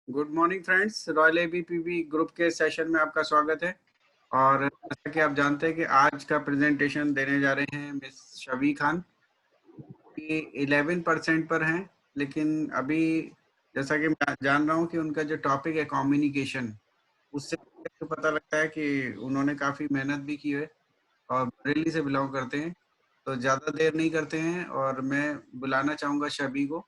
Good morning friends, royal ABPB group के session में आपका स्वागत है। और जैसा कि आप जानते हैं कि आज का प्रेजेंटेशन देने जा रहे हैं मिस शबी खान, कि 11% पर हैं, लेकिन अभी जैसा कि मैं जान रहा हूं कि उनका जो टॉपिक है कम्युनिकेशन, उससे तो पता लगता है कि उन्होंने काफ़ी मेहनत भी की है और बरेली से बिलोंग करते हैं। तो ज़्यादा देर नहीं करते हैं और मैं बुलाना चाहूँगा शबी को।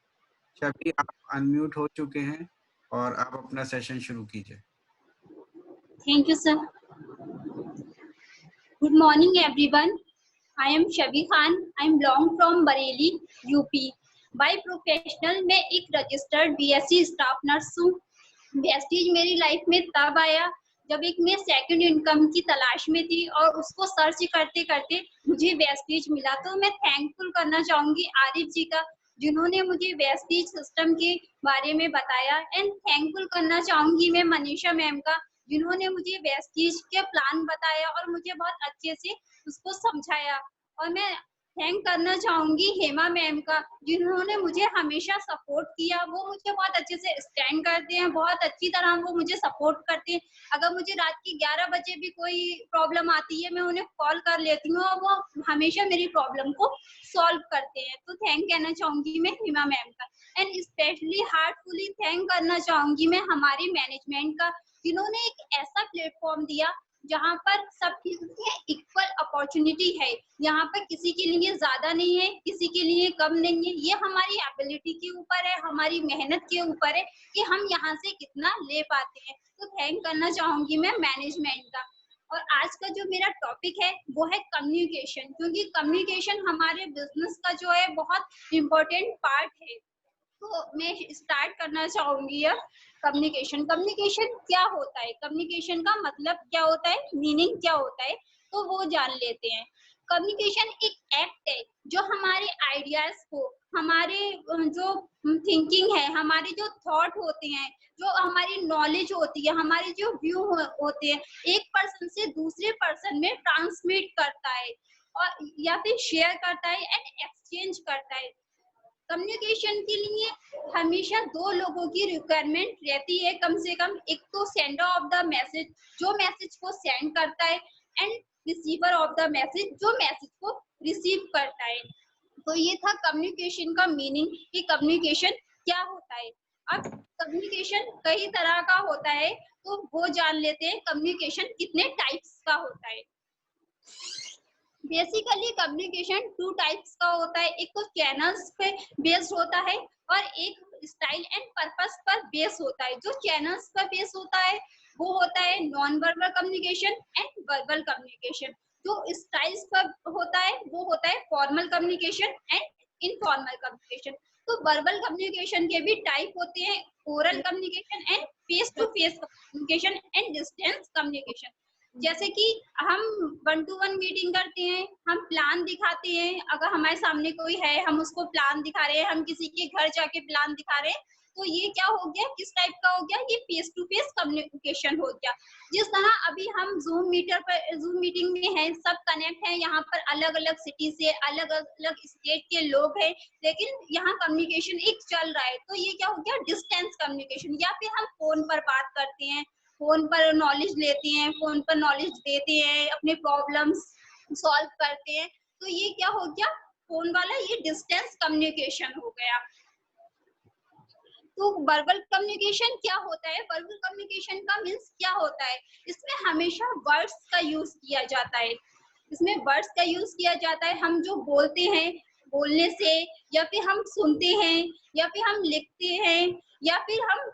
शबी, आप अनम्यूट हो चुके हैं और आप अपना सेशन शुरू कीजिए। Thank you, sir. Good morning, everyone. I am Shabi Khan. I am belong from Bareilly, UP. By professional, मैं एक रजिस्टर्ड बीएससी स्टाफ नर्स हूँ। वेस्टीज मेरी लाइफ में तब आया जब एक मैं सेकंड इनकम की तलाश में थी और उसको सर्च करते करते मुझे वेस्टीज मिला। तो मैं थैंकफुल करना चाहूंगी आरिफ जी का, जिन्होंने मुझे वेस्टीज सिस्टम के बारे में बताया। एंड थैंकफुल करना चाहूंगी मैं मनीषा मैम का, जिन्होंने मुझे वेस्टीज के प्लान बताया और मुझे बहुत अच्छे से उसको समझाया। और मैं थैंक करना चाहूंगी हेमा मैम का, जिन्होंने मुझे हमेशा सपोर्ट किया। वो मुझे बहुत अच्छे से स्टैंड करते हैं, बहुत अच्छी तरह वो मुझे सपोर्ट करते हैं। अगर मुझे रात के 11 बजे भी कोई प्रॉब्लम आती है, मैं उन्हें कॉल कर लेती हूँ और वो हमेशा मेरी प्रॉब्लम को सॉल्व करते हैं। तो थैंक कहना चाहूंगी मैं हेमा मैम का। एंड स्पेशली हार्टफुली थैंक करना चाहूंगी मैं हमारी मैनेजमेंट का, जिन्होंने एक ऐसा प्लेटफॉर्म दिया जहाँ पर सबके लिए इक्वल अपॉर्चुनिटी है। यहाँ पर किसी के लिए ज्यादा नहीं है, किसी के लिए कम नहीं है। ये हमारी एबिलिटी के ऊपर है, हमारी मेहनत के ऊपर है कि हम यहाँ से कितना ले पाते हैं। तो थैंक करना चाहूंगी मैं मैनेजमेंट का। और आज का जो मेरा टॉपिक है वो है कम्युनिकेशन, क्योंकि कम्युनिकेशन हमारे बिजनेस का जो है बहुत इम्पोर्टेंट पार्ट है। तो मैं स्टार्ट करना चाहूंगी अब। कम्युनिकेशन क्या होता है, कम्युनिकेशन का मतलब क्या होता है, मीनिंग क्या होता है, तो वो जान लेते हैं। कम्युनिकेशन एक एक्ट है जो हमारे आइडियाज को, हमारे जो थिंकिंग है, हमारे जो थॉट होते हैं, जो हमारी नॉलेज होती है, हमारे जो व्यू होते हैं, एक पर्सन से दूसरे पर्सन में ट्रांसमिट करता है और या फिर शेयर करता है एंड एक्सचेंज करता है। कम्युनिकेशन के लिए हमेशा दो लोगों की रिक्वायरमेंट रहती है कम से कम। एक तो सेंडर ऑफ द मैसेज, जो मैसेज को सेंड करता है, and receiver of the message, जो मैसेज को रिसीव करता है। तो ये था कम्युनिकेशन का मीनिंग कि कम्युनिकेशन क्या होता है। अब कम्युनिकेशन कई तरह का होता है, तो वो जान लेते हैं कम्युनिकेशन कितने टाइप्स का होता है। बेसिकली कम्युनिकेशन टू टाइप्स का होता है। एक तो चैनल्स पे बेस्ड होता है और एक स्टाइल एंड पर्पस पर बेस होता है। जो चैनल्स पर बेस होता है वो होता है non verbal communication and verbal communication. जो स्टाइल्स पर होता है वो होता है formal communication and informal communication. तो वर्बल कम्युनिकेशन के भी टाइप होते हैं, oral communication and face to face communication and distance communication. जैसे कि हम 1 to 1 मीटिंग करते हैं, हम प्लान दिखाते हैं। अगर हमारे सामने कोई है, हम उसको प्लान दिखा रहे हैं, हम किसी के घर जाके प्लान दिखा रहे हैं, तो ये क्या हो गया, किस टाइप का हो गया, ये फेस टू फेस कम्युनिकेशन हो गया। जिस तरह अभी हम जूम मीटिंग में हैं, सब कनेक्ट हैं, यहाँ पर अलग अलग सिटी से, अलग अलग स्टेट के लोग हैं, लेकिन यहाँ कम्युनिकेशन एक चल रहा है। तो ये क्या हो गया, डिस्टेंस कम्युनिकेशन। या फिर हम फोन पर बात करते हैं, फोन पर नॉलेज लेते हैं, फोन पर नॉलेज देते हैं, अपने प्रॉब्लम्स सॉल्व करते हैं। तो ये क्या हो गया, फोन वाला ये डिस्टेंस कम्युनिकेशन हो गया। तो वर्बल कम्युनिकेशन क्या होता है, वर्बल कम्युनिकेशन का मीन्स क्या होता है, इसमें हमेशा वर्ड्स का यूज किया जाता है। इसमें वर्ड्स का यूज किया जाता है। हम जो बोलते हैं, बोलने से, या फिर हम सुनते हैं, या फिर हम लिखते हैं, या फिर हम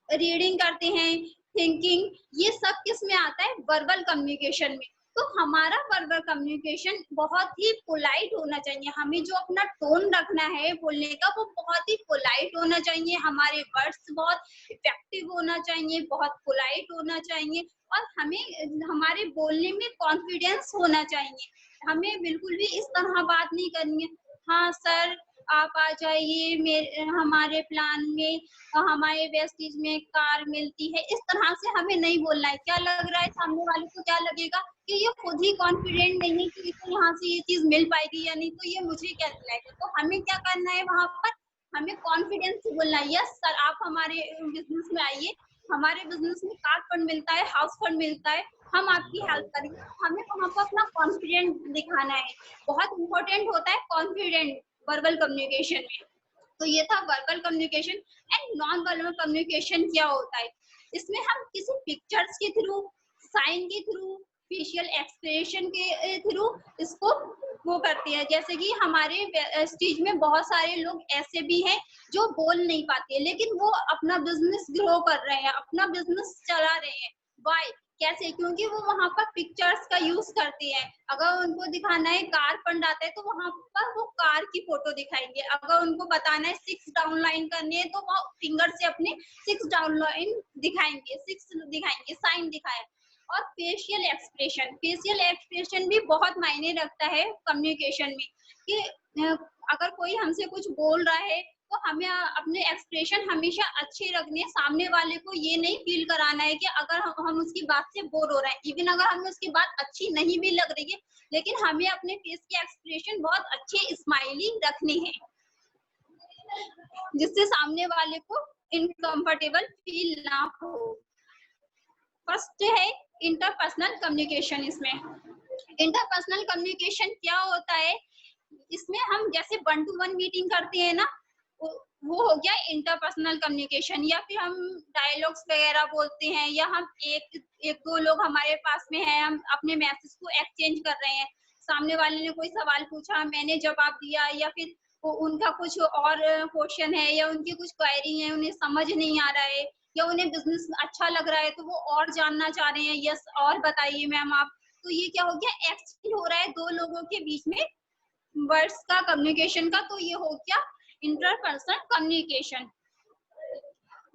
रीडिंग करते हैं, थिंकिंग, ये सब किस में आता है, वर्बल कम्युनिकेशन में। तो हमारा वर्बल कम्युनिकेशन बहुत ही पोलाइट होना चाहिए। हमें जो अपना टोन रखना है बोलने का, वो बहुत ही पोलाइट होना चाहिए। हमारे वर्ड्स बहुत इफेक्टिव होना चाहिए, बहुत पोलाइट होना चाहिए, और हमें हमारे बोलने में कॉन्फिडेंस होना चाहिए। हमें बिल्कुल भी इस तरह बात नहीं करनी है, हाँ सर आप आ जाइए मेरे हमारे प्लान में, हमारे वेस्टीज में कार मिलती है, इस तरह से हमें नहीं बोलना है। क्या लग रहा है सामने वाले को, क्या लगेगा कि ये खुद ही कॉन्फिडेंट नहीं है कि इसको यहाँ से ये चीज मिल पाएगी या नहीं, तो ये मुझे क्या दिलाएगा। तो हमें क्या करना है, वहां पर हमें कॉन्फिडेंस से बोलना है, यस सर आप हमारे बिजनेस में आइए, हमारे बिजनेस में कार फंड मिलता है, हाउस फंड मिलता है, हम आपकी हेल्प करेंगे। हमें वहाँ पर अपना कॉन्फिडेंस दिखाना है, बहुत इंपॉर्टेंट होता है कॉन्फिडेंट वर्बल कम्युनिकेशन में। तो ये था verbal communication. And non verbal communication क्या होता है, इसमें हम किसी पिक्चर्स के थ्रू, साइन के थ्रू, फेशियल एक्सप्रेशन के थ्रू इसको वो करते हैं। जैसे कि हमारे स्टेज में बहुत सारे लोग ऐसे भी हैं जो बोल नहीं पाते, लेकिन वो अपना बिजनेस ग्रो कर रहे हैं, अपना बिजनेस चला रहे हैं। वाई, कैसे? क्योंकि वो वहाँ पर पिक्चर्स का यूज करते हैं। अगर उनको दिखाना है कार फंड आता है तो वहाँ पर वो कार की फोटो दिखाएंगे। अगर उनको बताना है 6 डाउन लाइन करनी है तो वो फिंगर से अपने 6 डाउन लाइन दिखाएंगे, 6 दिखाएंगे, साइन दिखाए। और फेशियल एक्सप्रेशन भी बहुत मायने रखता है कम्युनिकेशन में, कि अगर कोई हमसे कुछ बोल रहा है तो हमें अपने एक्सप्रेशन हमेशा अच्छे रखने, सामने वाले को ये नहीं फील कराना है कि अगर हम उसकी बात से बोर हो रहे हैं। इवन अगर हमें उसकी बात अच्छी नहीं भी लग रही है, लेकिन हमें अपने फेस के एक्सप्रेशन बहुत अच्छे स्माइली रखने हैं, जिससे सामने वाले को इनकम्फर्टेबल फील ना हो। फर्स्ट है इंटरपर्सनल कम्युनिकेशन। इसमें इंटरपर्सनल कम्युनिकेशन क्या होता है, इसमें हम जैसे 1 to 1 मीटिंग करते हैं ना, वो हो गया इंटरपर्सनल कम्युनिकेशन। या फिर हम डायलॉग्स वगैरह बोलते हैं, या हम एक दो लोग हमारे पास में है, हम अपने मैसेज को एक्सचेंज कर रहे हैं। सामने वाले ने कोई सवाल पूछा, मैंने जवाब दिया, या फिर उनका कुछ और क्वेश्चन है, या उनकी कुछ क्वेरी है, उन्हें समझ नहीं आ रहा है, या उन्हें बिजनेस अच्छा लग रहा है तो वो और जानना चाह रहे हैं, यस और बताइए मैम आप। तो ये क्या हो गया, एक्सचेंज हो रहा है दो लोगों के बीच में वर्ड्स का, कम्युनिकेशन का। तो ये हो गया interpersonal communication.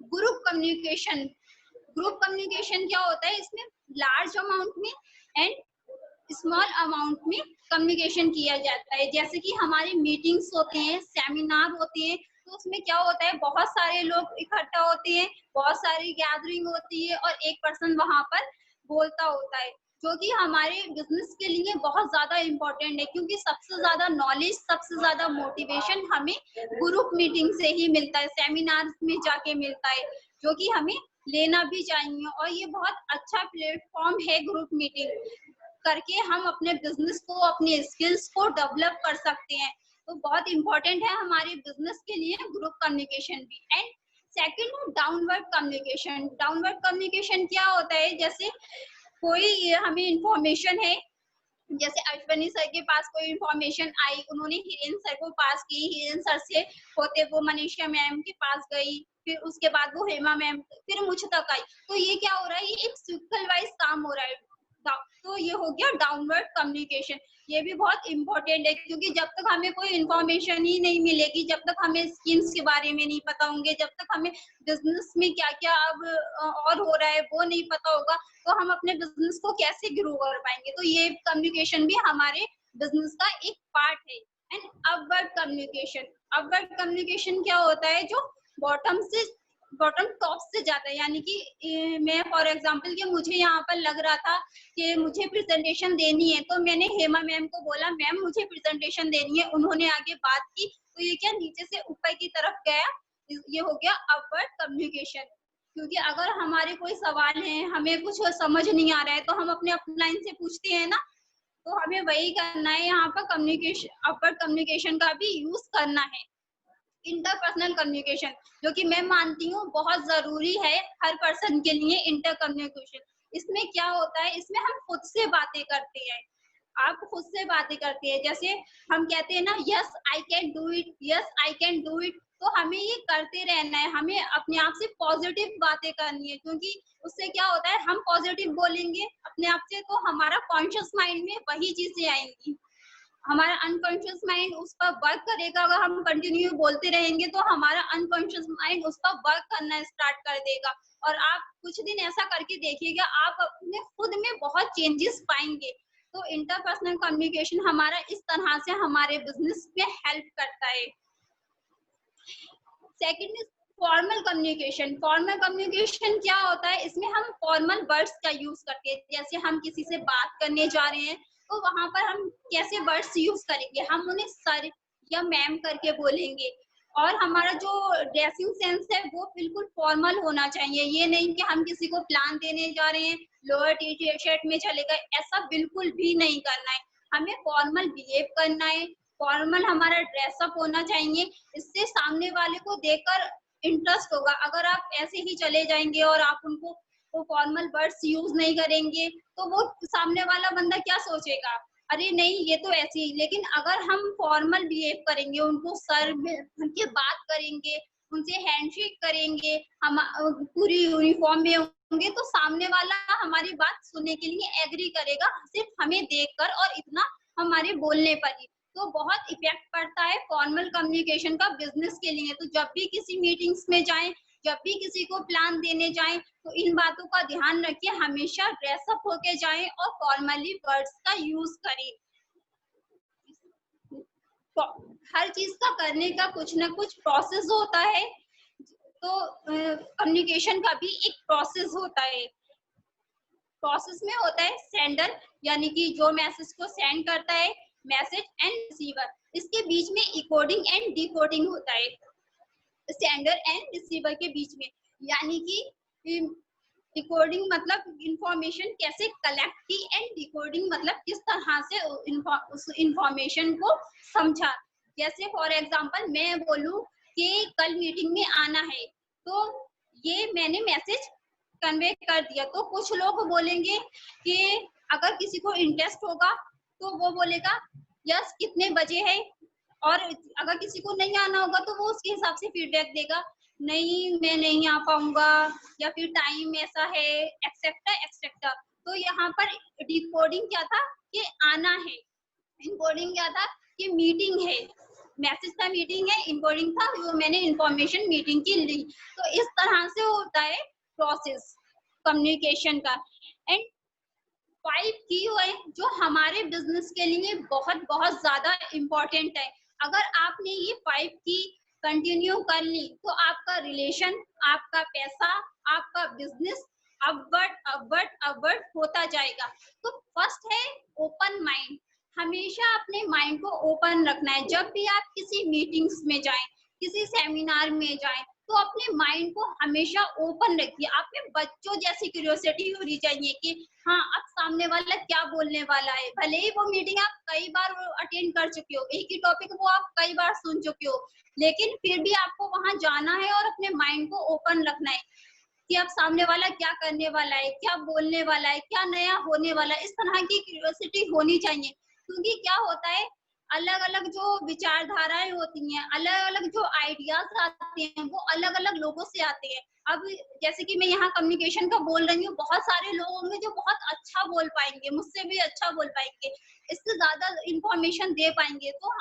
Group communication, group communication क्या होता है, इसमें लार्ज अमाउंट में एंड स्मॉल अमाउंट में कम्युनिकेशन किया जाता है। जैसे कि हमारी मीटिंग्स होते हैं, सेमिनार होते हैं, तो उसमें क्या होता है, बहुत सारे लोग इकट्ठा होते हैं, बहुत सारी गैदरिंग होती है, और एक पर्सन वहां पर बोलता होता है, जो कि हमारे बिजनेस के लिए बहुत ज्यादा इम्पोर्टेंट है। क्योंकि सबसे ज्यादा नॉलेज, सबसे ज्यादा मोटिवेशन हमें ग्रुप मीटिंग से ही मिलता है, सेमिनार में जाके मिलता है, जो कि हमें लेना भी चाहिए। और ये बहुत अच्छा प्लेटफॉर्म है ग्रुप मीटिंग करके, हम अपने बिजनेस को, अपने स्किल्स को डेवलप कर सकते हैं। तो बहुत इंपॉर्टेंट है हमारे बिजनेस के लिए ग्रुप कम्युनिकेशन भी। एंड सेकंड है डाउनवर्ड कम्युनिकेशन। डाउनवर्ड कम्युनिकेशन क्या होता है, जैसे कोई हमें इंफॉर्मेशन है, जैसे अश्वनी सर के पास कोई इंफॉर्मेशन आई, उन्होंने हिरेन सर को पास की, हिरेन सर से होते वो मनीषा मैम के पास गई, फिर उसके बाद वो हेमा मैम, फिर मुझ तक आई। तो ये क्या हो रहा है, ये एक सर्कल वाइज काम हो रहा है। तो ये हो गया डाउनवर्ड कम्युनिकेशन। ये भी बहुत इंपॉर्टेंट है, क्योंकि जब तक हमें कोई इंफॉर्मेशन ही नहीं मिलेगी, जब तक हमें स्कीम्स के बारे में नहीं पता होंगे, जब तक हमें बिजनेस में क्या क्या अब और हो रहा है वो नहीं पता होगा, तो हम अपने बिजनेस को कैसे ग्रो कर पाएंगे। तो ये कम्युनिकेशन भी हमारे बिजनेस का एक पार्ट है। And upward communication, upward communication क्या होता है, जो बॉटम टॉप से जाता है। यानी कि मैं फॉर एग्जांपल कि मुझे यहाँ पर लग रहा था कि मुझे प्रेजेंटेशन देनी है, तो मैंने हेमा मैम को बोला, मैम मुझे प्रेजेंटेशन देनी है, उन्होंने आगे बात की, तो ये क्या नीचे से ऊपर की तरफ गया, ये हो गया अपवर्ड कम्युनिकेशन। क्योंकि अगर हमारे कोई सवाल है, हमें कुछ समझ नहीं आ रहा है, तो हम अपने अपलाइन से पूछते हैं ना, तो हमें वही करना है, यहाँ पर कम्युनिकेशन, अपवर्ड कम्युनिकेशन का भी यूज करना है। इंटरपर्सनल कम्युनिकेशन, जो कि मैं मानती हूँ बहुत जरूरी है हर पर्सन के लिए, इंटर कम्युनिकेशन। इसमें क्या होता है, इसमें हम खुद से बातें करते हैं, आप खुद से बातें करते हैं। जैसे हम कहते हैं ना, yes I can do it, yes I can do it, तो हमें ये करते रहना है, हमें अपने आप से पॉजिटिव बातें करनी है। क्योंकि उससे क्या होता है, हम पॉजिटिव बोलेंगे अपने आप से, तो हमारा कॉन्शियस माइंड में वही चीजें आएंगी, हमारा अनकॉन्शियस माइंड उस पर वर्क करेगा। अगर हम कंटिन्यू बोलते रहेंगे तो हमारा अनकॉन्शियस माइंड उस पर वर्क करना स्टार्ट कर देगा। और आप कुछ दिन ऐसा करके देखिएगा, आप अपने खुद में बहुत चेंजेस पाएंगे। तो इंटरपर्सनल कम्युनिकेशन हमारा इस तरह से हमारे बिजनेस में हेल्प करता है। Second is formal communication. Formal communication क्या होता है, इसमें हम फॉर्मल वर्ड्स का यूज करते हैं। जैसे हम किसी से बात करने जा रहे हैं, तो वहां पर हम कैसे वर्ड्स यूज करेंगे, हम उन्हें सर या मैम करके बोलेंगे। और हमारा जो ड्रेसिंग सेंस है वो बिल्कुल फॉर्मल होना चाहिए। ये नहीं कि हम किसी को प्लान देने जा रहे हैं, लोअर टी शर्ट में चले गए, ऐसा बिल्कुल भी नहीं करना है। हमें फॉर्मल बिहेव करना है, फॉर्मल हमारा ड्रेसअप होना चाहिए। इससे सामने वाले को देखकर इंटरेस्ट होगा। अगर आप ऐसे ही चले जाएंगे और आप उनको वो फॉर्मल वर्ड्स यूज नहीं करेंगे तो वो सामने वाला बंदा क्या सोचेगा, अरे नहीं ये तो ऐसे ही। लेकिन अगर हम फॉर्मल बिहेव करेंगे, उनको सर में उनके बात करेंगे, उनसे हैंडशेक करेंगे, हम पूरी यूनिफॉर्म में होंगे तो सामने वाला हमारी बात सुनने के लिए एग्री करेगा, सिर्फ हमें देखकर और इतना हमारे बोलने पर ही। तो बहुत इफेक्ट पड़ता है फॉर्मल कम्युनिकेशन का बिजनेस के लिए। तो जब भी किसी मीटिंग्स में जाएं, जब भी किसी को प्लान देने जाएं, तो इन बातों का ध्यान रखिए, हमेशा ड्रेसअप होके जाएं और फॉर्मली वर्ड्स का यूज करें। तो हर चीज का करने का कुछ ना कुछ प्रोसेस होता है, तो कम्युनिकेशन का भी एक प्रोसेस होता है। प्रोसेस में होता है सेंडर, यानी कि जो मैसेज को सेंड करता है, मैसेज एंड रिसीवर। इसके बीच में इकोडिंग एंड डिकोडिंग होता है, सेंडर एंड रिसीवर के बीच में। यानी कि डिकोडिंग मतलब इंफॉर्मेशन कैसे कलेक्ट की, एंड डिकोडिंग मतलब किस तरह से उस इंफॉर्मेशन को समझा। जैसे फॉर एग्जांपल मैं बोलूं कि कल मीटिंग में आना है, तो ये मैंने मैसेज कन्वे कर दिया। तो कुछ लोग बोलेंगे कि अगर किसी को इंटरेस्ट होगा तो वो बोलेगा यस कितने बजे है, और अगर किसी को नहीं आना होगा तो वो उसके हिसाब से फीडबैक देगा, नहीं मैं नहीं आ पाऊंगा, या फिर टाइम ऐसा है, एक्सेट्रा एक्सेट्रा। तो यहाँ पर डिकोडिंग क्या था कि आना है, इनकोडिंग क्या था कि मीटिंग है। मैसेज था मीटिंग है, इनकोडिंग था वो मैंने इंफॉर्मेशन मीटिंग की ली। तो इस तरह से होता है प्रोसेस कम्युनिकेशन का। एंड 5 की है जो हमारे बिजनेस के लिए बहुत बहुत ज्यादा इम्पोर्टेंट है। अगर आपने ये 5 की कंटिन्यू कर ली तो आपका रिलेशन, आपका पैसा, आपका बिजनेस अपवर्ड अपवर्ड अपवर्ड होता जाएगा। तो फर्स्ट है ओपन माइंड। हमेशा अपने माइंड को ओपन रखना है। जब भी आप किसी मीटिंग्स में जाएं, किसी सेमिनार में जाएं, तो अपने माइंड को हमेशा ओपन रखिए। आप में बच्चों जैसी क्यूरियोसिटी होनी चाहिए कि हाँ अब सामने वाला क्या बोलने वाला है। भले ही वो मीटिंग आप कई बार अटेंड कर चुके हो, एक ही टॉपिक वो आप कई बार सुन चुके हो, लेकिन फिर भी आपको वहां जाना है और अपने माइंड को ओपन रखना है कि अब सामने वाला क्या करने वाला है, क्या बोलने वाला है, क्या नया होने वाला है। इस तरह की क्यूरियोसिटी होनी चाहिए। क्योंकि क्या होता है, अलग अलग जो विचारधाराएं होती हैं, अलग अलग जो आइडियाज आते हैं, वो अलग अलग लोगों से आते हैं। अब जैसे कि मैं यहाँ कम्युनिकेशन का बोल रही हूँ, बहुत सारे लोग होंगे जो बहुत अच्छा बोल पाएंगे, मुझसे भी अच्छा बोल पाएंगे, इससे ज्यादा इंफॉर्मेशन दे पाएंगे। तो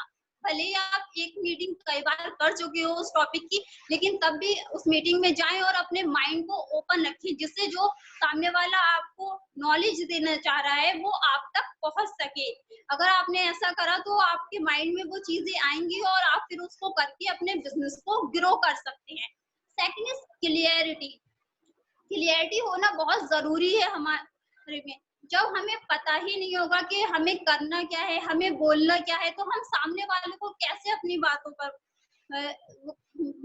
भले ही आप एक मीटिंग कई बार कर चुके हो उस टॉपिक की, लेकिन तब भी उस मीटिंग में जाएं और अपने माइंड को ओपन रखें, जिससे जो सामने वाला आपको नॉलेज देना चाह रहा है वो आप तक पहुंच सके। अगर आपने ऐसा करा तो आपके माइंड में वो चीजें आएंगी और आप फिर उसको करके अपने बिजनेस को ग्रो कर सकते हैं। Second is clarity. क्लियरिटी होना बहुत जरूरी है हमारे में। जब हमें पता ही नहीं होगा कि हमें करना क्या है, हमें बोलना क्या है, तो हम सामने वाले को कैसे अपनी बातों पर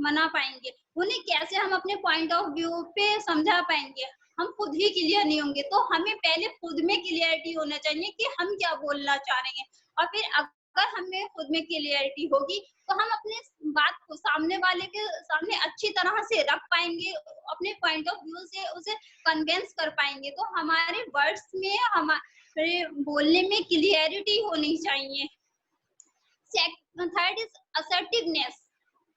मना पाएंगे, उन्हें कैसे हम अपने पॉइंट ऑफ व्यू पे समझा पाएंगे। हम खुद ही क्लियर नहीं होंगे। तो हमें पहले खुद में क्लियरिटी होना चाहिए कि हम क्या बोलना चाह रहे हैं, और फिर अगर हमें खुद में क्लियरिटी होगी तो हम अपने बात को सामने वाले के सामने अच्छी तरह से रख पाएंगे, अपने पॉइंट ऑफ व्यू से उसे कन्विंस कर पाएंगे। तो हमारे वर्ड्स में, हमारे बोलने में क्लियरिटी होनी चाहिए। Third is assertiveness.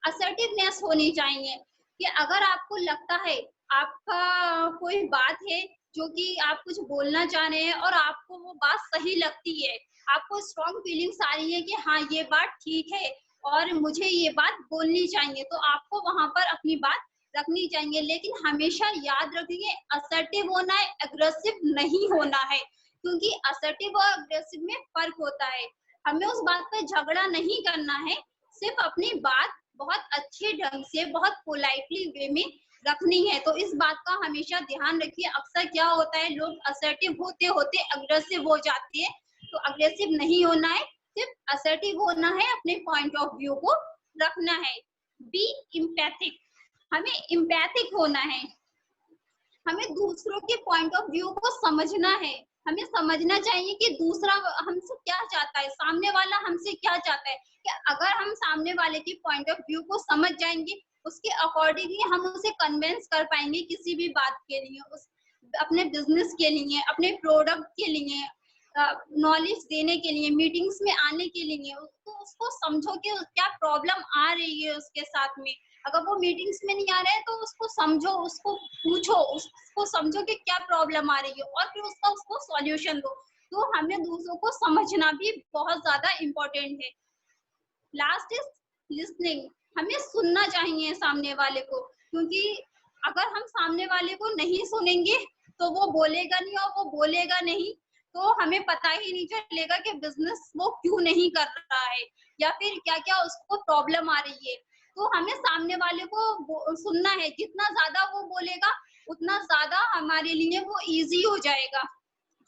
असर्टिवनेस होनी चाहिए कि अगर आपको लगता है आपका कोई बात है जो कि आप कुछ बोलना चाह रहे हैं और आपको वो बात सही लगती है, आपको स्ट्रॉन्ग फीलिंग्स आ रही है कि हाँ ये बात ठीक है और मुझे ये बात बोलनी चाहिए, तो आपको वहां पर अपनी बात रखनी चाहिए। लेकिन हमेशा याद रखिए, असर्टिव होना है, अग्रेसिव नहीं होना है। क्योंकि असर्टिव और अग्रेसिव में फर्क होता है। हमें उस बात पे झगड़ा नहीं करना है, सिर्फ अपनी बात बहुत अच्छे ढंग से, बहुत पोलाइटली वे में रखनी है। तो इस बात का हमेशा ध्यान रखिए। अक्सर क्या होता है, लोग असर्टिव होते होते अग्रेसिव हो जाते हैं। तो अग्रेसिव नहीं होना है, सिर्फ असर्टिव होना है, अपने पॉइंट ऑफ व्यू को रखना है। बी इम्पैथिक, हमें इम्पैथिक होना है, हमें दूसरों के पॉइंट ऑफ व्यू को समझना है, हमें समझना चाहिए कि दूसरा हमसे क्या चाहता है, सामने वाला हमसे क्या चाहता है। कि अगर हम सामने वाले की पॉइंट ऑफ व्यू को समझ जाएंगे, उसके अकॉर्डिंगली हम उसे कन्विंस कर पाएंगे किसी भी बात के लिए, उस अपने बिजनेस के लिए, अपने प्रोडक्ट के लिए, नॉलेज देने के लिए, मीटिंग्स में आने के लिए। तो उसको समझो कि क्या प्रॉब्लम आ रही है उसके साथ में। अगर वो मीटिंग्स में नहीं आ रहे हैं तो उसको समझो, उसको पूछो, उसको समझो कि क्या प्रॉब्लम आ रही है और फिर उसका उसको सॉल्यूशन दो। तो हमें दूसरों को समझना भी बहुत ज्यादा इम्पोर्टेंट है। लास्ट इज लिसनिंग, हमें सुनना चाहिए सामने वाले को, क्योंकि अगर हम सामने वाले को नहीं सुनेंगे तो वो बोलेगा नहीं, और वो बोलेगा नहीं तो हमें पता ही नहीं चलेगा कि बिजनेस वो क्यों नहीं कर रहा है या फिर क्या क्या उसको प्रॉब्लम आ रही है। तो हमें सामने वाले को सुनना है, जितना ज्यादा वो बोलेगा उतना ज्यादा हमारे लिए वो इजी हो जाएगा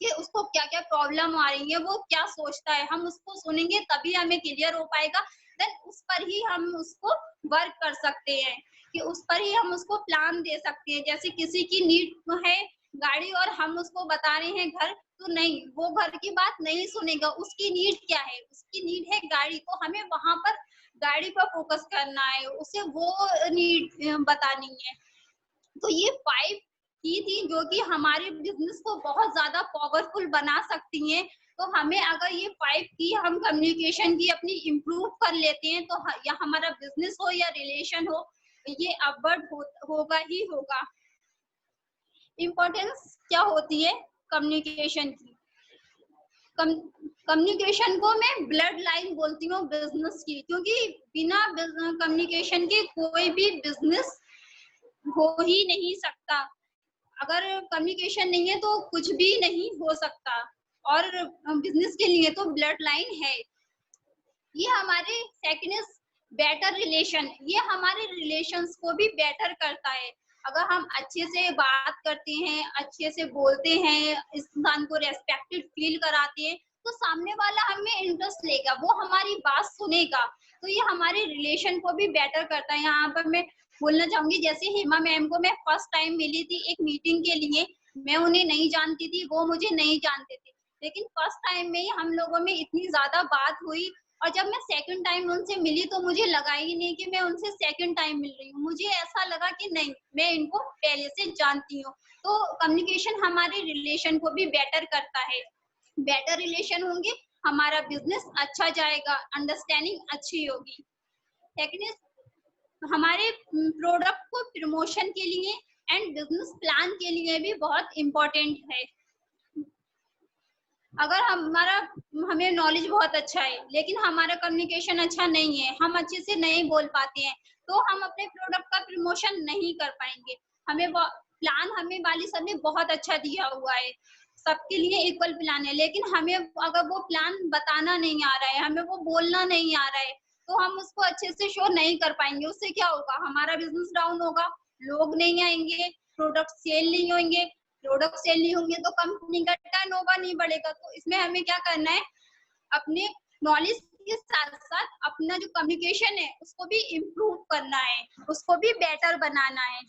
कि उसको क्या क्या प्रॉब्लम आ रही है, वो क्या सोचता है। हम उसको सुनेंगे तभी हमें क्लियर हो पाएगा, देन उस पर ही हम उसको वर्क कर सकते हैं, कि उस पर ही हम उसको प्लान दे सकते हैं। जैसे किसी की नीड है गाड़ी और हम उसको बता रहे हैं घर, तो नहीं, वो घर की बात नहीं सुनेगा। उसकी नीड क्या है, उसकी नीड है गाड़ी, तो हमें वहां पर गाड़ी पर फोकस करना है, उसे वो नीड बतानी है। तो ये 5 की थी जो कि हमारे बिजनेस को बहुत ज्यादा पावरफुल बना सकती हैं। तो हमें अगर ये 5 की हम कम्युनिकेशन की अपनी इम्प्रूव कर लेते हैं तो या हमारा बिजनेस हो या रिलेशन हो, ये अपवर्ड होगा ही होगा। इम्पोर्टेंस क्या होती है कम्युनिकेशन की? कम्युनिकेशन को मैं ब्लड लाइन बोलती हूँ बिजनेस की, क्योंकि बिना कम्युनिकेशन के कोई भी बिजनेस हो ही नहीं सकता। अगर कम्युनिकेशन नहीं है तो कुछ भी नहीं हो सकता, और बिजनेस के लिए तो ब्लड लाइन है। ये हमारे सेकंड बेटर रिलेशन, ये हमारे रिलेशंस को भी बेटर करता है। अगर हम अच्छे से बात करते हैं, अच्छे से बोलते हैं, इंसान को रेस्पेक्टेड फील कराते हैं, तो सामने वाला हमें इंटरेस्ट लेगा, वो हमारी बात सुनेगा। तो ये हमारे रिलेशन को भी बेटर करता है। यहाँ पर मैं बोलना चाहूंगी, जैसे हेमा मैम को मैं फर्स्ट टाइम मिली थी एक मीटिंग के लिए, मैं उन्हें नहीं जानती थी, वो मुझे नहीं जानते थे, लेकिन फर्स्ट टाइम में ही हम लोगों में इतनी ज्यादा बात हुई। और जब मैं सेकंड टाइम उनसे मिली तो मुझे लगा ही नहीं कि मैं उनसे सेकंड टाइम मिल रही हूँ, मुझे ऐसा लगा कि नहीं, मैं इनको पहले से जानती हूँ। तो कम्युनिकेशन हमारे रिलेशन को भी बेटर करता है। बेटर रिलेशन होंगे, हमारा बिजनेस अच्छा जाएगा, अंडरस्टैंडिंग अच्छी होगी। सेकंड, हमारे प्रोडक्ट को प्रमोशन के लिए एंड बिजनेस प्लान के लिए भी बहुत इम्पोर्टेंट है। अगर हमें नॉलेज बहुत अच्छा है लेकिन हमारा कम्युनिकेशन अच्छा नहीं है, हम अच्छे से नहीं बोल पाते हैं, तो हम अपने प्रोडक्ट का प्रमोशन नहीं कर पाएंगे। हमें प्लान हमें वाली सर ने बहुत अच्छा दिया हुआ है, सबके लिए इक्वल प्लान है, लेकिन हमें अगर वो प्लान बताना नहीं आ रहा है, हमें वो बोलना नहीं आ रहा है, तो हम उसको अच्छे से शो नहीं कर पाएंगे। उससे क्या होगा, हमारा बिजनेस डाउन होगा, लोग नहीं आएंगे, प्रोडक्ट सेल नहीं होंगे, प्रोडक्ट सेल नहीं होंगे तो कंपनी का टर्नओवर नहीं बढ़ेगा। तो इसमें हमें क्या करना है, अपने नॉलेज के साथ साथ अपना जो कम्युनिकेशन है उसको भी इम्प्रूव करना है, उसको भी बेटर बनाना है।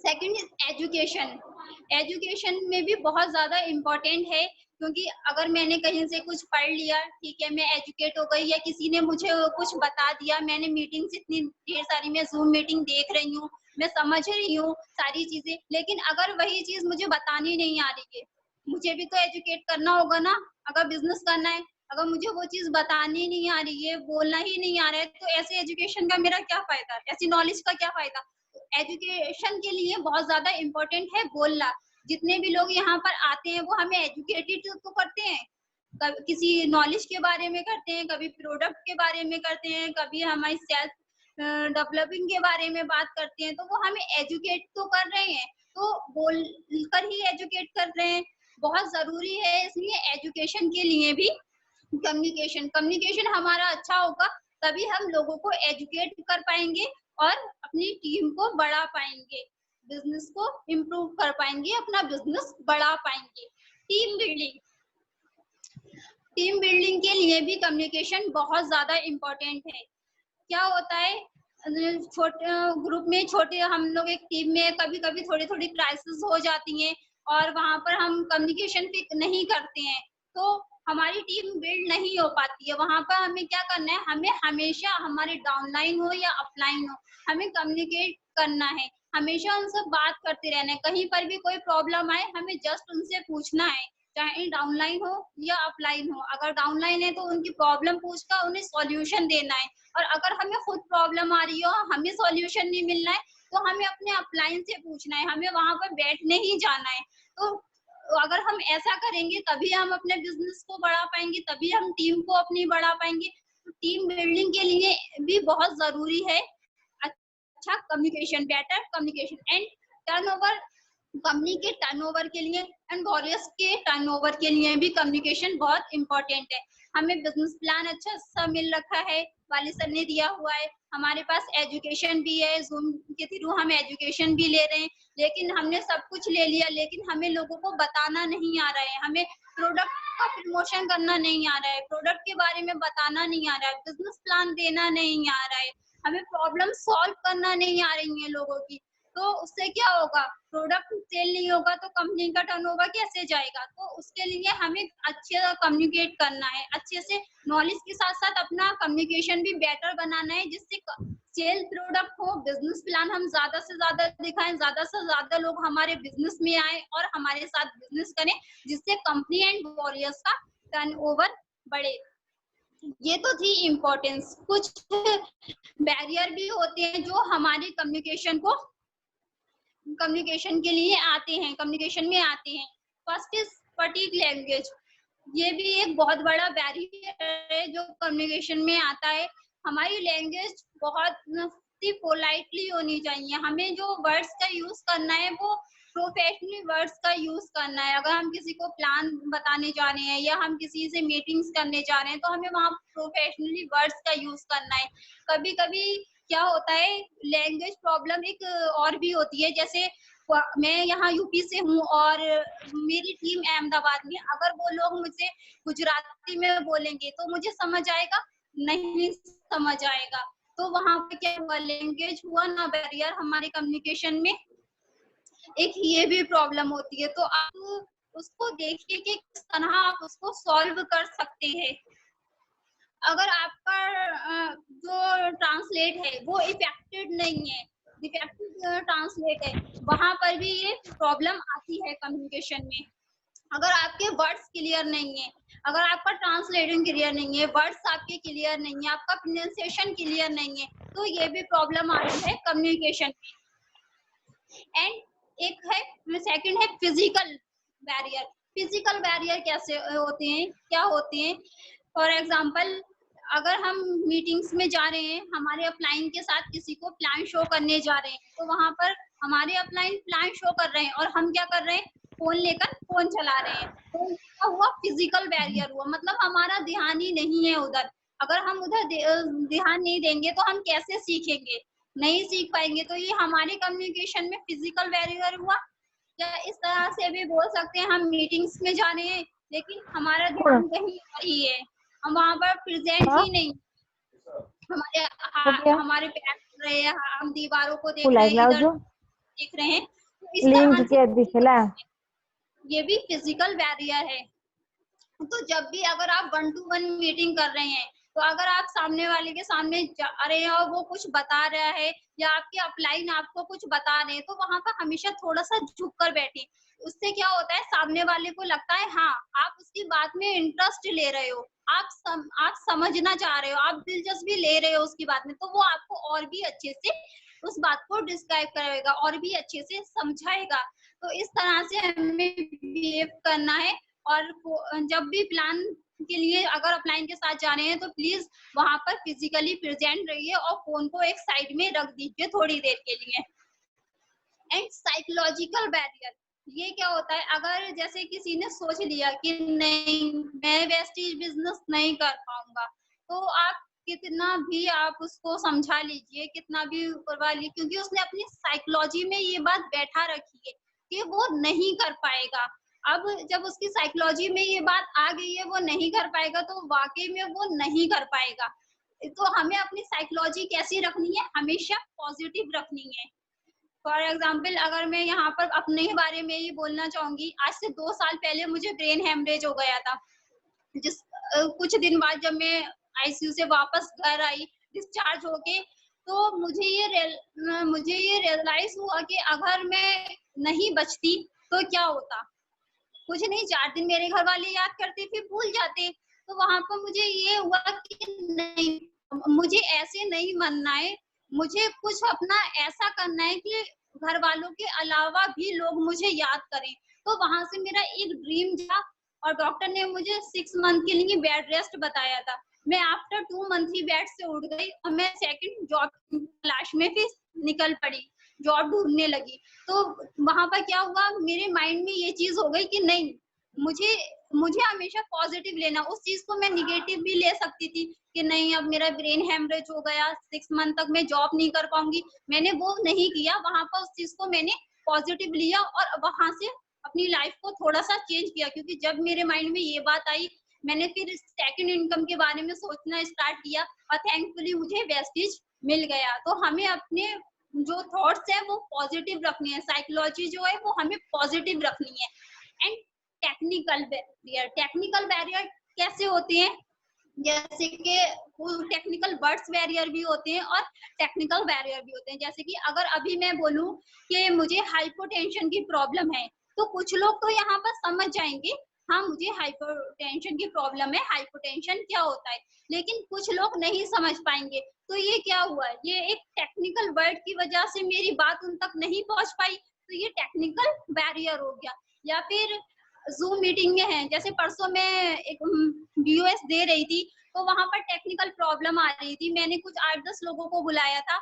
Second is education. एजुकेशन में भी बहुत ज्यादा इम्पोर्टेंट है, क्योंकि अगर मैंने कहीं से कुछ पढ़ लिया, ठीक है, मैं एजुकेट हो गई, या किसी ने मुझे कुछ बता दिया, मैंने मीटिंग्स इतनी ढेर सारी, मैं जूम मीटिंग देख रही हूँ, मैं समझ रही हूँ सारी चीजें, लेकिन अगर वही चीज मुझे बतानी नहीं आ रही है, मुझे भी तो एजुकेट करना होगा ना। अगर बिजनेस करना है, अगर मुझे वो चीज बतानी नहीं आ रही है, बोलना ही नहीं आ रहा है, तो ऐसे एजुकेशन का मेरा क्या फायदा, ऐसी नॉलेज का क्या फायदा। एजुकेशन के लिए बहुत ज्यादा इम्पोर्टेंट है बोलना। जितने भी लोग यहाँ पर आते हैं वो हमें एजुकेटेड तो करते हैं, किसी नॉलेज के बारे में करते हैं, कभी प्रोडक्ट के बारे में करते हैं, कभी हमारी सेल्फ डेवलपिंग के बारे में बात करते हैं, तो वो हमें एजुकेट तो कर रहे हैं, तो बोल कर ही एजुकेट कर रहे हैं। बहुत जरूरी है, इसलिए एजुकेशन के लिए भी कम्युनिकेशन हमारा अच्छा होगा, तभी हम लोगों को एजुकेट कर पाएंगे और अपनी टीम को बढ़ा पाएंगे। बिजनेस को इम्प्रूव कर पाएंगे, अपना बिजनेस बढ़ा पाएंगे। टीम बिल्डिंग के लिए भी कम्युनिकेशन बहुत ज्यादा इम्पोर्टेंट है। क्या होता है, छोटे ग्रुप में, छोटे हम लोग एक टीम में कभी कभी थोड़ी थोड़ी क्राइसिस हो जाती हैं और वहां पर हम कम्युनिकेशन फिक्स नहीं करते हैं तो हमारी टीम बिल्ड नहीं हो पाती है। वहां पर हमें क्या करना है, हमें हमेशा हमारे डाउनलाइन हो या अपलाइन हो, हमें कम्युनिकेट करना है, हमेशा उनसे बात करते रहना है। कहीं पर भी कोई प्रॉब्लम आए हमें जस्ट उनसे पूछना है, चाहे डाउनलाइन हो या अपलाइन हो। अगर डाउनलाइन है तो उनकी प्रॉब्लम पूछकर उन्हें सॉल्यूशन देना है, और अगर हमें खुद प्रॉब्लम आ रही हो, हमें सॉल्यूशन नहीं मिलना है, तो हमें अपने अपलाइन से पूछना है, हमें वहां पर बैठने ही जाना है। तो अगर हम ऐसा करेंगे तभी हम अपने बिजनेस को बढ़ा पाएंगे, तभी हम टीम को अपनी बढ़ा पाएंगे। तो टीम बिल्डिंग के लिए भी बहुत जरूरी है अच्छा communication, better communication and turnover. Company के टर्नओवर के लिए एंड वॉरियर्स के टर्नओवर के लिए भी कम्युनिकेशन बहुत इंपॉर्टेंट है। हमें बिजनेस प्लान अच्छा सा मिल रखा है, वाली सर ने दिया हुआ है, हमारे पास एजुकेशन भी है, जूम के थ्रू हम एजुकेशन भी ले रहे हैं, लेकिन हमने सब कुछ ले लिया लेकिन हमें लोगों को बताना नहीं आ रहा है, हमें प्रोडक्ट का प्रमोशन करना नहीं आ रहा है, प्रोडक्ट के बारे में बताना नहीं आ रहा है, बिजनेस प्लान देना नहीं आ रहा है, हमें प्रॉब्लम सॉल्व करना नहीं आ रही है लोगों की। तो उससे क्या होगा, प्रोडक्ट सेल नहीं होगा तो कंपनी का टर्नओवर कैसे जाएगा। तो उसके लिए हमें अच्छे कम्युनिकेट करना है, अच्छे से नॉलेज के साथ साथ अपना कम्युनिकेशन भी बेटर बनाना है, जिससे सेल प्रोडक्ट हो, बिजनेस प्लान हम ज्यादा से ज्यादा दिखाएं, ज्यादा से ज्यादा लोग हमारे बिजनेस में आए और हमारे साथ बिजनेस करें, जिससे कंपनी एंड वॉरियर्स का टर्नओवर बढ़े। ये तो थी इम्पोर्टेंस। कुछ बैरियर भी होते हैं जो हमारे कम्युनिकेशन के लिए आते हैं, कम्युनिकेशन में आते हैं। फर्स्ट इज फटीग लैंग्वेज, ये भी एक बहुत बड़ा बैरियर है जो कम्युनिकेशन में आता है। हमारी लैंग्वेज बहुत पोलाइटली होनी चाहिए, हमें जो वर्ड्स का यूज करना है वो प्रोफेशनली वर्ड्स का यूज करना है। अगर हम किसी को प्लान बताने जा रहे हैं या हम किसी से मीटिंग्स करने जा रहे हैं तो हमें वहाँ प्रोफेशनली वर्ड्स का यूज करना है। कभी कभी क्या होता है, लैंग्वेज प्रॉब्लम एक और भी होती है, जैसे मैं यहाँ यूपी से हूँ और मेरी टीम अहमदाबाद में, अगर वो लोग मुझसे गुजराती में बोलेंगे तो मुझे समझ आएगा, नहीं समझ आएगा। तो वहां पे क्या हुआ, लैंग्वेज हुआ ना बैरियर हमारे कम्युनिकेशन में, एक ये भी प्रॉब्लम होती है। तो आप उसको देखिए कि किस तरह आप उसको सॉल्व कर सकते हैं। अगर आपका जो ट्रांसलेट है वो इफेक्टेड नहीं है, डिफेक्टिव ट्रांसलेट है, वहां पर भी ये प्रॉब्लम आती है कम्युनिकेशन में। अगर आपके वर्ड्स क्लियर नहीं है, अगर आपका ट्रांसलेटिंग क्लियर नहीं है, वर्ड्स आपके क्लियर नहीं है, आपका प्रोनाउंसिएशन क्लियर नहीं है, तो ये भी प्रॉब्लम आती है कम्युनिकेशन में। एंड एक है, सेकंड है फिजिकल बैरियर। फिजिकल बैरियर कैसे होते हैं, क्या होते हैं, फॉर एग्जाम्पल अगर हम मीटिंग्स में जा रहे हैं, हमारे अपलाइन के साथ किसी को प्लान शो करने जा रहे हैं, तो वहां पर हमारे अपलाइन प्लान शो कर रहे हैं और हम क्या कर रहे हैं, फोन लेकर फोन चला रहे हैं। तो क्या हुआ, फिजिकल बैरियर हुआ, मतलब हमारा ध्यान ही नहीं है उधर। अगर हम उधर ध्यान नहीं देंगे तो हम कैसे सीखेंगे, नहीं सीख पाएंगे। तो ये हमारे कम्युनिकेशन में फिजिकल बैरियर हुआ। या इस तरह से भी बोल सकते हैं, हम मीटिंग्स में जा रहे हैं लेकिन हमारा ध्यान कहीं और ही है, हम वहां पर प्रेजेंट ही नहीं, हमारे पैर चल रहे हैं, हम दीवारों को देख रहे हैं, इधर देख रहे हैं। तो इस तरह से ये भी फिजिकल बैरियर है। तो जब भी अगर आप 1-to-1 मीटिंग कर रहे हैं, तो अगर आप सामने वाले के सामने जा रहे हैं और वो कुछ बता रहा है या आपके अपलाइन आपको कुछ बता रहे हैं, तो वहां पर हमेशा थोड़ा सा झुक कर बैठे। उससे क्या होता है, सामने वाले को लगता है हाँ आप उसकी बात में इंटरेस्ट ले रहे हो, आप समझना चाह रहे हो, आप दिलचस्पी ले रहे हो उसकी बात में, तो वो आपको और भी अच्छे से उस बात को डिस्क्राइब करेगा और भी अच्छे से समझाएगा। तो इस तरह से हमें बिहेव करना है। और जब भी प्लान के लिए अगर अपलाइन के साथ जा रहे हैं तो प्लीज वहां पर फिजिकली प्रेजेंट रहिए और फोन को एक साइड में रख दीजिए थोड़ी देर के लिए। एंड साइकोलॉजिकल बैरियर, ये क्या होता है, अगर जैसे किसी ने सोच लिया कि नहीं मैं वेस्टीज बिजनेस नहीं कर पाऊंगा, तो आप कितना भी आप उसको समझा लीजिए, कितना भी करवा लीजिए, क्योंकि उसने अपनी साइकोलॉजी में ये बात बैठा रखी है कि वो नहीं कर पाएगा। अब जब उसकी साइकोलॉजी में ये बात आ गई है, वो नहीं कर पाएगा, तो वाक़ई में वो नहीं कर पाएगा। तो हमें अपनी साइकोलॉजी कैसी रखनी है? हमेशा पॉज़िटिव रखनी है। फॉर एग्जाम्पल अगर मैं यहाँ पर अपने ही बारे में ही बोलना चाहूँगी, आज से 2 साल पहले मुझे ब्रेन हेमरेज हो गया था। कुछ दिन बाद जब मैं आईसीयू से वापस घर आई डिस्चार्ज होके, तो मुझे ये रियलाइज हुआ कि अगर मैं नहीं बचती तो क्या होता। कुछ नहीं, 4 दिन मेरे घर वाले याद करते फिर भूल जाते। तो वहां पर मुझे ये हुआ कि नहीं, मुझे ऐसे नहीं बनना है, मुझे कुछ अपना ऐसा करना है कि घर वालों के अलावा भी लोग मुझे याद करें। तो वहां से मेरा एक ड्रीम था और डॉक्टर ने मुझे 6 मंथ के लिए बेड रेस्ट बताया था। मैं आफ्टर 2 मंथ ही बेड से उठ गई और मैं सेकंड जॉब तलाश में फिर निकल पड़ी, जॉब ढूंढने लगी। तो वहां पर क्या हुआ, मेरे माइंड में ये चीज हो गई कि नहीं, मुझे मुझे हमेशा पॉजिटिव लेना। उस चीज को मैं निगेटिव भी ले सकती थी कि नहीं, अब मेरा ब्रेन हेमरेज हो गया, 6 मंथ तक मैं जॉब नहीं कर पाऊंगी। मैंने वो नहीं किया, वहां पर उस चीज को मैंने पॉजिटिव लिया और वहां से अपनी लाइफ को थोड़ा सा चेंज किया। क्योंकि जब मेरे माइंड में ये बात आई, मैंने फिर सेकंड इनकम के बारे में सोचना स्टार्ट किया और थैंकफुली मुझे वेस्टिज मिल गया। तो हमें अपने जो थॉट्स है वो पॉजिटिव रखनी है, साइकोलॉजी जो है वो हमें पॉजिटिव रखनी है। एंड टेक्निकल बैरियर कैसे होते हैं, जैसे कि टेक्निकल वर्ड्स बैरियर भी होते हैं और टेक्निकल बैरियर भी होते हैं। जैसे कि अगर अभी मैं बोलूं कि मुझे हाइपोटेंशन की प्रॉब्लम है, तो कुछ लोग तो यहाँ पर समझ जाएंगे, हाँ मुझे हाइपोटेंशन की प्रॉब्लम है, हाइपोटेंशन क्या होता है, लेकिन कुछ लोग नहीं समझ पाएंगे। तो ये क्या हुआ, ये एक टेक्निकल वर्ड की वजह से मेरी बात उन तक नहीं पहुंच पाई, तो ये टेक्निकल बैरियर हो गया। या फिर जूम मीटिंग में है, जैसे परसों मैं एक वीओएस दे रही थी, तो वहां पर टेक्निकल प्रॉब्लम आ रही थी। मैंने कुछ 8-10 लोगों को बुलाया था,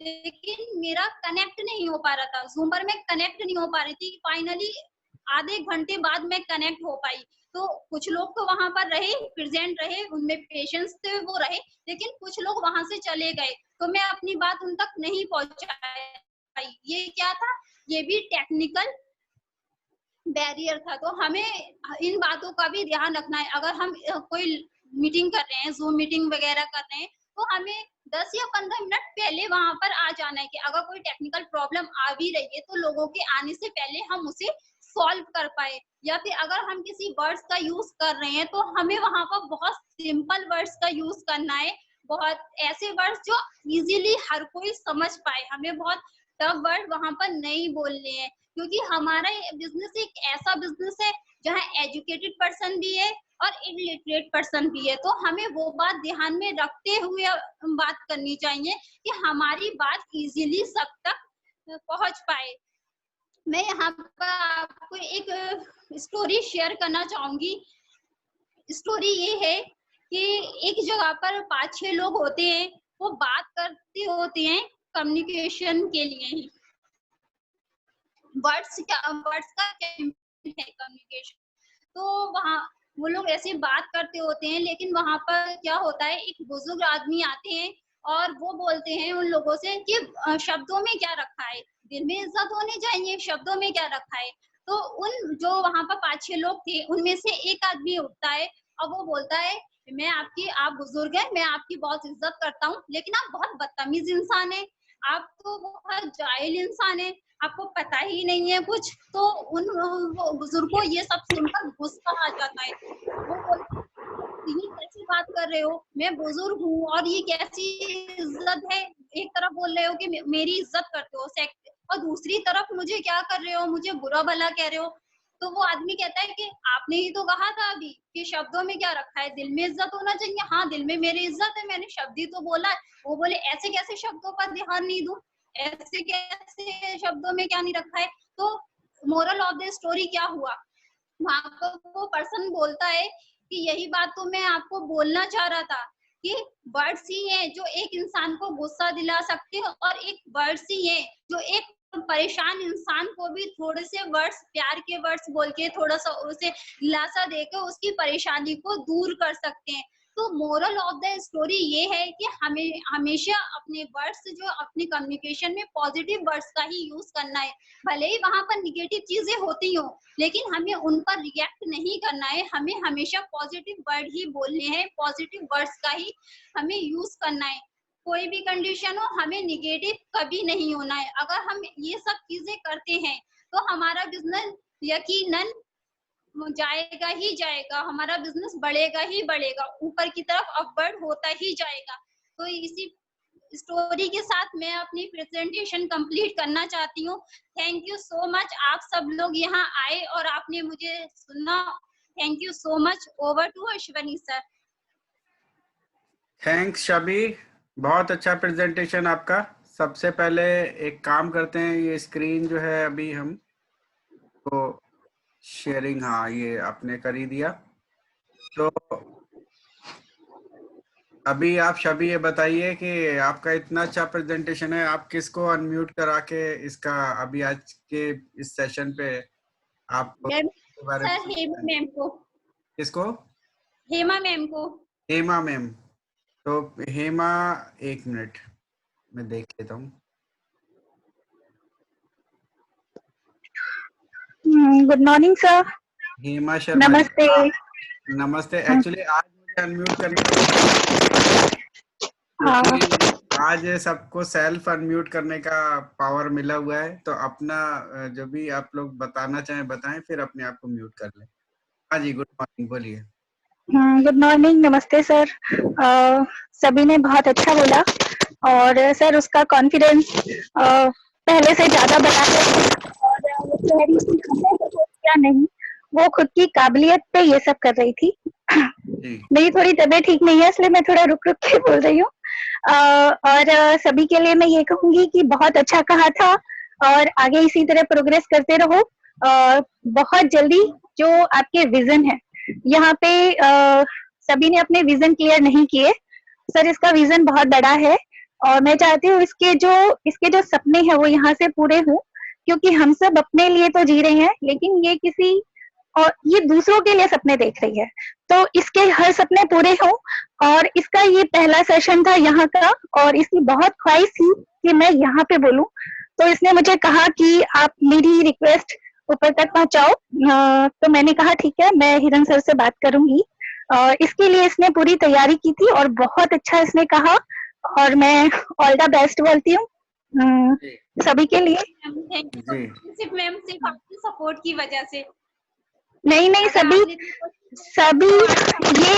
लेकिन मेरा कनेक्ट नहीं हो पा रहा था, जूम पर मैं कनेक्ट नहीं हो पा रही थी। फाइनली आधे घंटे बाद मैं कनेक्ट हो पाई। तो कुछ लोग तो वहां पर रहे, प्रेजेंट रहे, उनमें पेशेंस थे, वो रहे, लेकिन कुछ लोग वहां से चले गए, तो मैं अपनी बात उन तक नहीं पहुंचा पाई। ये क्या था, ये भी टेक्निकल बैरियर था। तो हमें इन बातों का भी ध्यान रखना है। अगर हम कोई मीटिंग कर रहे हैं, जूम मीटिंग वगैरह कर रहे हैं, तो हमें 10 या 15 मिनट पहले वहां पर आ जाना है कि अगर कोई टेक्निकल प्रॉब्लम आ भी रही है तो लोगों के आने से पहले हम उसे सॉल्व कर पाए। या फिर अगर हम किसी वर्ड्स का यूज कर रहे हैं, तो हमें वहां पर बहुत सिंपल वर्ड्स का यूज करना है, बहुत ऐसे वर्ड्स जो इजीली हर कोई समझ पाए। हमें बहुत टफ वर्ड वहां पर नहीं बोलने हैं, क्योंकि हमारा बिजनेस एक ऐसा बिजनेस है जहाँ एजुकेटेड पर्सन भी है और इलिटरेट पर्सन भी है। तो हमें वो बात ध्यान में रखते हुए बात करनी चाहिए कि हमारी बात इजीली सब तक पहुंच पाए। मैं यहाँ पर आपको एक स्टोरी शेयर करना चाहूंगी। स्टोरी ये है कि एक जगह पर 5-6 लोग होते हैं, वो बात करते होते हैं कम्युनिकेशन के लिए ही। वर्ड्स का क्या है कम्युनिकेशन। तो वहाँ वो लोग ऐसे बात करते होते हैं, लेकिन वहां पर क्या होता है, एक बुजुर्ग आदमी आते हैं और वो बोलते हैं उन लोगों से कि शब्दों में क्या रखा है, दिल में इज्जत होनी चाहिए, शब्दों में क्या रखा है। तो उन जो वहां पर 5-6 लोग थे, उनमें से एक आदमी उठता है और वो बोलता है, आप बुजुर्ग हैं, मैं आपकी बहुत इज्जत करता हूँ, लेकिन आप बहुत बदतमीज इंसान है, आप तो बहुत जाहिल इंसान है, आपको पता ही नहीं है कुछ। तो उन बुजुर्ग को ये सब सुनकर गुस्सा आ जाता है। वो बोलते हैं, ये कैसी बात कर रहे हो, मैं बुजुर्ग हूँ और ये कैसी इज्जत है। एक तरफ बोल रहे हो कि मेरी इज्जत करते हो, और दूसरी तरफ मुझे क्या कर रहे हो, मुझे बुरा भला कह रहे हो। तो वो आदमी कहता है कि आपने ही तो कहा था अभी कि शब्दों में क्या रखा है, दिल में इज्जत होना चाहिए। हाँ, दिल में मेरी इज्जत है, मैंने शब्द ही तो बोला है। वो बोले, ऐसे कैसे शब्दों पर ध्यान नहीं दूं, ऐसे कैसे शब्दों में क्या नहीं रखा है। तो मोरल ऑफ द स्टोरी क्या हुआ, वहां पर वो पर्सन बोलता है कि यही बात तो मैं आपको बोलना चाह रहा था कि वर्ड्स ही हैं जो एक इंसान को गुस्सा दिला सकते हैं, और एक वर्ड्स ही हैं जो एक परेशान इंसान को भी थोड़े से वर्ड्स, प्यार के वर्ड्स बोल के थोड़ा सा उसे दिलासा देकर उसकी परेशानी को दूर कर सकते हैं। तो मोरल ऑफ द स्टोरी ये है कि हमें हमेशा अपने वर्ड्स जो अपने कम्युनिकेशन में पॉजिटिव वर्ड्स का ही यूज करना है। भले ही वहां पर निगेटिव चीजें होती हो, लेकिन हमें उन पर रिएक्ट नहीं करना है। हमें हमेशा पॉजिटिव वर्ड ही बोलने हैं, पॉजिटिव वर्ड्स का ही हमें यूज करना है। कोई भी कंडीशन हो, हमें निगेटिव कभी नहीं होना है। अगर हम ये सब चीजें करते हैं तो हमारा बिजनेस यकीनन जाएगा ही जाएगा, हमारा बिजनेस बढ़ेगा ही बढ़ेगा, ऊपर की तरफ अपवर्ड होता ही जाएगा। तो इसी स्टोरी के साथ मैं अपनी प्रेजेंटेशन कंप्लीट करना चाहती हूँ। थैंक यू सो मच, आप सब लोग यहाँ आए और आपने मुझे सुना। Thank you so much. Over to Ashwani sir. Thanks Shabi, बहुत अच्छा प्रेजेंटेशन आपका। सबसे पहले एक काम करते हैं, ये स्क्रीन जो है अभी हम तो शेयरिंग, हाँ ये आपने कर ही दिया। तो अभी आप शबी ये बताइए कि आपका इतना अच्छा प्रेजेंटेशन है, आप किसको अनम्यूट करा के इसका अभी आज के इस सेशन पे आप सर हेमा मैम को। किसको? हेमा मैम को। हेमा मैम। तो हेमा, एक मिनट मैं देख लेता हूँ। Good morning sir. Hema Sharma. नमस्ते। नमस्ते। एक्चुअली आज मुझे अनम्यूट करने क्योंकि आज सबको सेल्फ अनम्यूट करने का पावर मिला हुआ है, तो अपना जो भी आप लोग बताना चाहें बताएं, फिर अपने आप को म्यूट कर लें। हाँ जी, गुड मॉर्निंग, बोलिए। गुड मॉर्निंग, नमस्ते सर। सभी ने बहुत अच्छा बोला और सर उसका कॉन्फिडेंस पहले से ज्यादा बना है और क्या नहीं, वो खुद की काबिलियत पे ये सब कर रही थी। मेरी थोड़ी तबीयत ठीक नहीं है, इसलिए मैं थोड़ा रुक रुक के बोल रही हूँ। और सभी के लिए मैं ये कहूंगी कि बहुत अच्छा कहा था और आगे इसी तरह प्रोग्रेस करते रहो। बहुत जल्दी जो आपके विजन है, यहाँ पे सभी ने अपने विजन क्लियर नहीं किए। सर इसका विजन बहुत बड़ा है और मैं चाहती हूँ इसके जो सपने हैं वो यहाँ से पूरे हों, क्योंकि हम सब अपने लिए तो जी रहे हैं, लेकिन ये दूसरों के लिए सपने देख रही है, तो इसके हर सपने पूरे हों। और इसका ये पहला सेशन था यहाँ का और इसकी बहुत ख्वाहिश थी कि मैं यहाँ पे बोलूं, तो इसने मुझे कहा कि आप मेरी रिक्वेस्ट ऊपर तक पहुंचाओ। तो मैंने कहा ठीक है, मैं हिरन सर से बात करूंगी। इसके लिए इसने पूरी तैयारी की थी और बहुत अच्छा इसने कहा और मैं ऑल द बेस्ट बोलती हूँ सभी के लिए। सिर्फ मैम सिर्फ आपकी सपोर्ट की वजह से। नहीं सभी ये